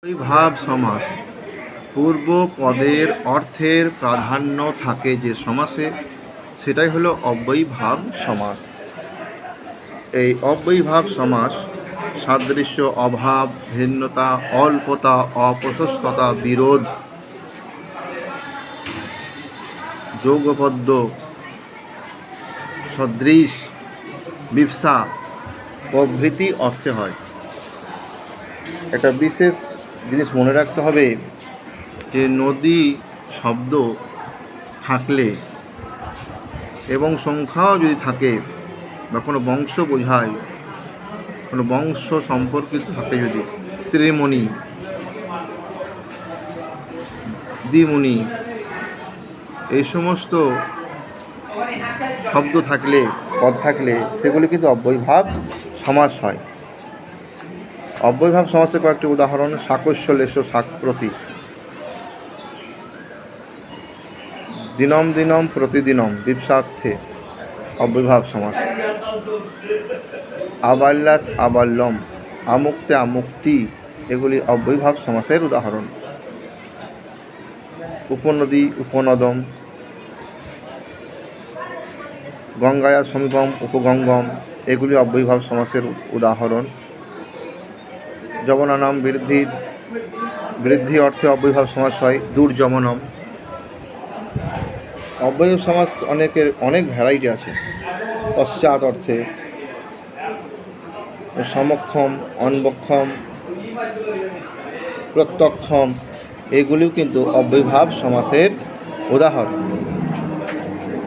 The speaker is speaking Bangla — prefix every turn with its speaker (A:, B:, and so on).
A: অব্যয়ীভাব সমাস পূর্ব পদের অর্থের প্রাধান্য থাকে যে সমাসে, সেটাই হলো অব্যয়ীভাব সমাস। এই অব্যয়ীভাব সমাস সাদৃশ্য, অভাব, ভিন্নতা, অল্পতা, অপ্রশস্ততা, বিরোধ, যৌগপদ্য, সদৃশ, বিপসা প্রভৃতি অর্থে হয়। একটা বিশেষ জিনিস মনে রাখতে হবে যে নদী শব্দ থাকলে এবং সংখ্যাও যদি থাকে বা কোনো বংশ বোঝায়, কোনো বংশ সম্পর্কিত থাকে, যদি ত্রিমণি, দ্বিমণি, এই সমস্ত শব্দ থাকলে, পদ থাকলে, সেগুলি কিন্তু অব্যয়ীভাব সমাস হয়। অব্যয়ীভাব সমাসের কয়েকটি উদাহরণ: শাকস্য, লেশ, শাকপ্রতি। দিনম দিনম প্রতিদিনম বিপসার্থে অব্যয়ীভাব সমাস। আবাল্যাৎ আবাল্যম, আমুক্তে আমুক্তি, এগুলি অব্যয়ীভাব সমাসের উদাহরণ। উপনদী, উপনদম, গঙ্গায়া সমীপম, উপগঙ্গম, এগুলি অব্যয়ীভাব সমাসের উদাহরণ। যবনানাম, বৃদ্ধি অর্থে অব্যয়ীভাব সমাস হয়। দুর্যমনম। অব্যয়ীভাব সমাস অনেক ভ্যারাইটি আছে। পশ্চাৎ অর্থে, সমক্ষম, অনবক্ষম, প্রত্যক্ষম, এগুলিও কিন্তু অব্যয়ীভাব সমাসের উদাহরণ।